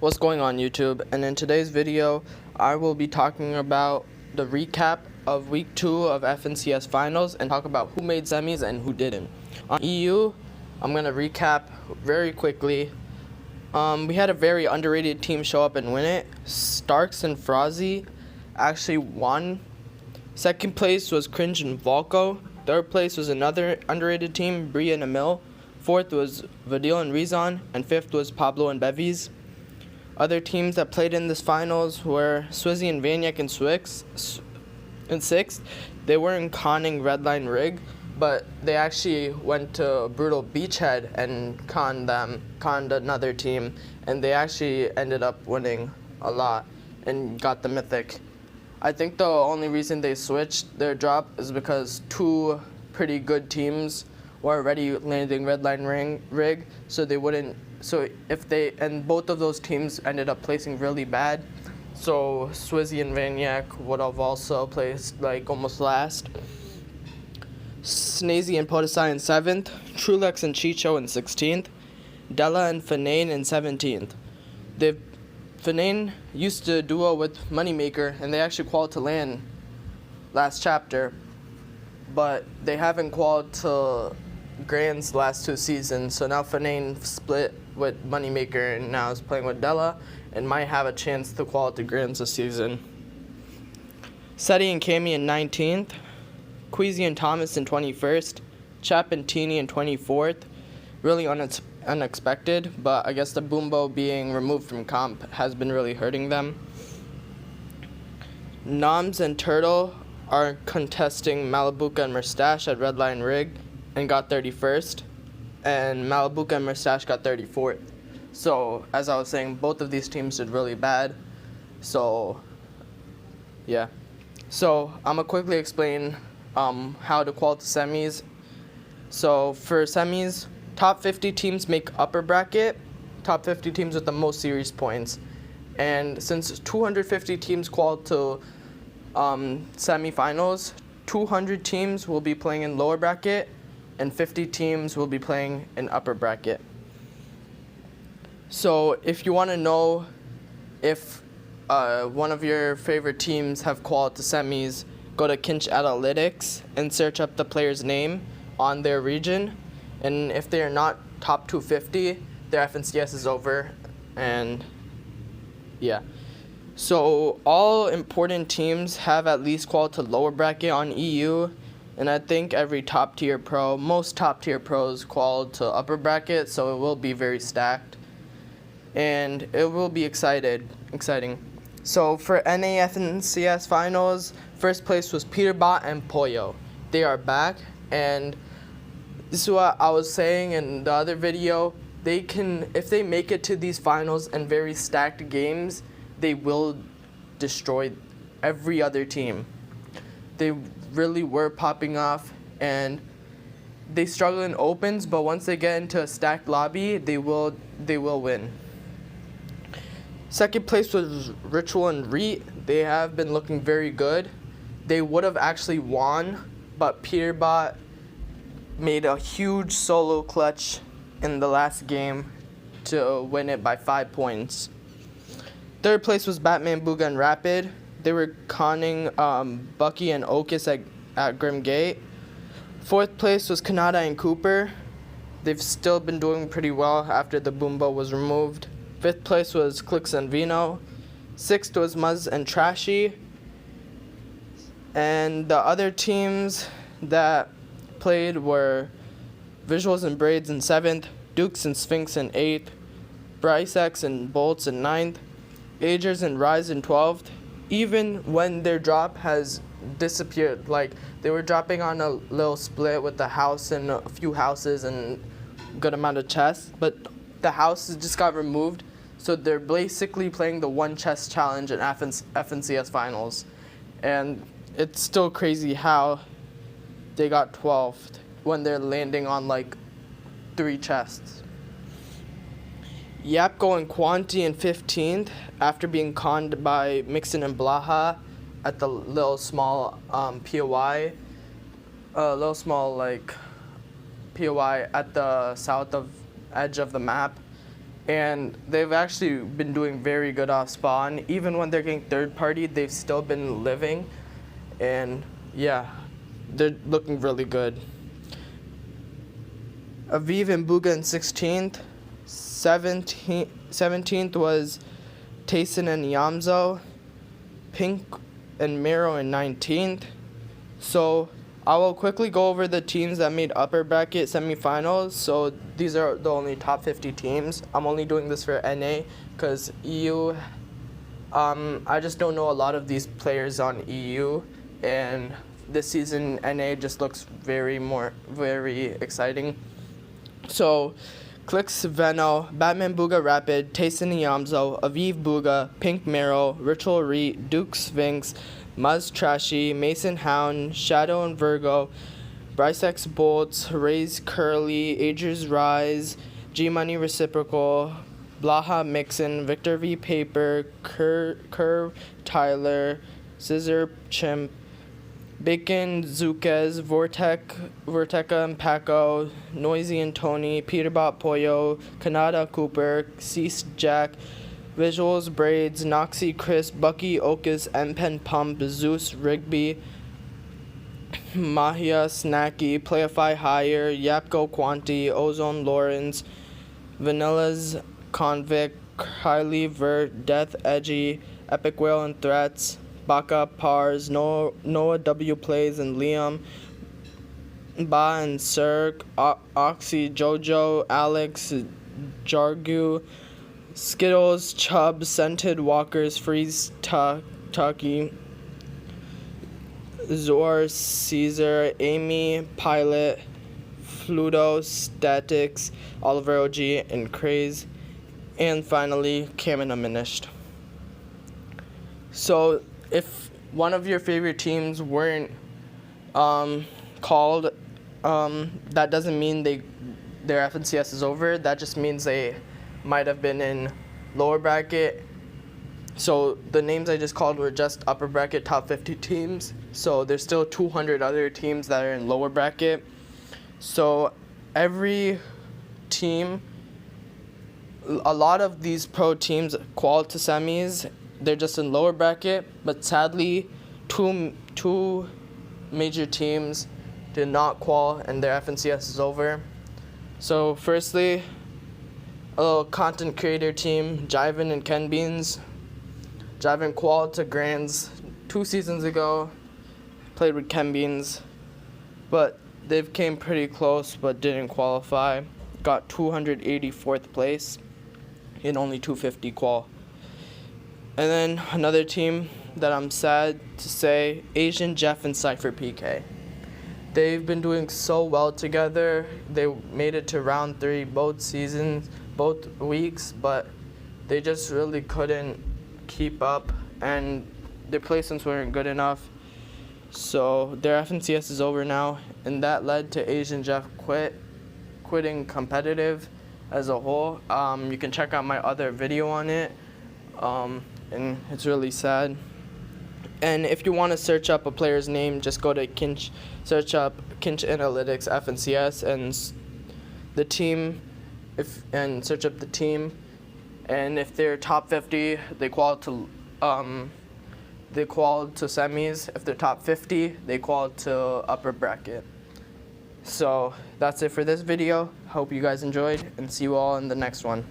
What's going on, YouTube? And in today's video, I will be talking about the recap of week 2 of FNCS finals and talk about who made semis and who didn't. On EU, I'm going to recap very quickly. We had a very underrated team show up and win it. Starks and Frazi actually won. Second place was Cringe and Volko. Third place was another underrated team, Bria and Emil. Fourth was Vadil and Rizan. And fifth was Pablo and Bevies. Other teams that played in this finals were Swizzy and Vanyak in sixth. They were in conning Redline Rig, but they actually went to Brutal Beachhead and conned another team, and they actually ended up winning a lot and got the Mythic. I think the only reason they switched their drop is because two pretty good teams were already landing Redline Rig, so they wouldn't. So and both of those teams ended up placing really bad. So Swizzy and Vanyak would have also placed like almost last. Snazy and Podesai in 7th. Trulex and Chicho in 16th. Della and Fanane in 17th. Fanane used to duo with Moneymaker, and they actually qualified to LAN last chapter, but they haven't qualified to Grands last 2 seasons. So now Fanane split with Moneymaker and now is playing with Della and might have a chance to qualify to Grands this season. Seti and Cami in 19th. Queasy and Thomas in 21st. Chap and Teeny in 24th. Really unexpected, but I guess the Boombo being removed from comp has been really hurting them. Noms and Turtle are contesting Malabuka and Mustache at Redline Rig and got 31st, and Malabuka and Mustache got 34th. So, as I was saying, both of these teams did really bad. So, yeah. So, I'm going to quickly explain how to qualify to semis. So, for semis, top 50 teams make upper bracket, top 50 teams with the most series points. And since 250 teams qualified to semifinals, 200 teams will be playing in lower bracket, and 50 teams will be playing in upper bracket. So if you want to know if one of your favorite teams have qualified to semis, go to Kinch Analytics and search up the player's name on their region. And if they are not top 250, their FNCS is over. And yeah. So all important teams have at least qualified to lower bracket on EU. And I think every top-tier pro, most top-tier pros qualified to upper bracket, so it will be very stacked. And it will be exciting. So for NAFNCS finals, first place was Peterbot and Pollo. They are back, and this is what I was saying in the other video. They can, if they make it to these finals and very stacked games, they will destroy every other team. They really were popping off, and they struggle in opens, but once they get into a stacked lobby, they will win. Second place was Ritual and Reet. They have been looking very good. They would have actually won, but Peterbot made a huge solo clutch in the last game to win it by 5 points. Third place was Batman, Booga, and Rapid. They were conning Bucky and Okus at Grim Gate. Fourth place was Kanata and Cooper. They've still been doing pretty well after the Boombo was removed. Fifth place was Clicks and Vino. Sixth was Muzz and Trashy. And the other teams that played were Visuals and Braids in 7th, Dukes and Sphinx in 8th, Bryce X and Bolts in 9th, Agers and Rise in 12th. Even when their drop has disappeared, like they were dropping on a little split with the house and a few houses and good amount of chests, but the houses just got removed, so they're basically playing the one chest challenge in FNCS finals, and it's still crazy how they got 12th when they're landing on like 3 chests. Yapko and Quanti in 15th after being conned by Mixon and Blaha at the little small POI. Little small POI at the south of edge of the map. and they've actually been doing very good off spawn. Even when they're getting third party, they've still been living, and yeah, they're looking really good. Aviv and Buga in 16th. 17th was Tayson and Yamzo. Pink and Miro in 19th. So I will quickly go over the teams that made upper bracket semifinals. So these are the only top 50 teams. I'm only doing this for NA because EU, I just don't know a lot of these players on EU, and this season NA just looks very exciting. So Clicks Veno, Batman Booga Rapid, Tayson Yamzo, Aviv Booga, Pink Mero, Ritual Reet, Duke Sphinx, Muzz Trashy, Mason Hound, Shadow and Virgo, Bryce X Bolts, Raise Curly, Ager's Rise, G Money Reciprocal, Blaha Mixon, Victor V Paper, Curve Tyler, Scissor Chimp, Bacon, Zuquez, Vorteca and Paco, Noisy and Tony, Peterbot Pollo, Kanada Cooper, Cease Jack, Visuals Braids, Noxy Chris, Bucky Okus, M-Pen Pump, Zeus Rigby, Mahia Snacky, Playify Higher, Yapko Quanti, Ozone Lawrence, Vanilla's Convict, Kylie Vert, Death Edgy, Epic Whale and Threats, Baka Pars, Noah W Plays and Liam, Ba and Cirque, Oxy Jojo, Alex Jargu, Skittles, Chubb, Scented Walkers, Freeze Tucky, Zor, Caesar, Amy, Pilot, Fluto, Statics, Oliver OG, and Craze, and finally Cam and Diminished. So if one of your favorite teams weren't called, that doesn't mean their FNCS is over. That just means they might have been in lower bracket. So the names I just called were just upper bracket top 50 teams. So there's still 200 other teams that are in lower bracket. So every team, a lot of these pro teams qual to semis, they're just in lower bracket, but sadly, two major teams did not qual, and their FNCS is over. So firstly, a little content creator team, Jiven and Ken Beans. Jiven qualified to Grands 2 seasons ago, played with Ken Beans, but they came pretty close but didn't qualify. Got 284th place in only 250 qual. And then another team that I'm sad to say, Asian Jeff and Cypher PK. They've been doing so well together. They made it to round 3 both seasons, both weeks, but they just really couldn't keep up, and their placements weren't good enough. So their FNCS is over now, and that led to Asian Jeff quitting competitive as a whole. You can check out my other video on it. And it's really sad. And if you want to search up a player's name, just go to Kinch, search up Kinch Analytics FNCS and the team, and search up the team. And if they're top 50, they qual to semis. If they're top 50, they qual to upper bracket. So that's it for this video. Hope you guys enjoyed, and see you all in the next one.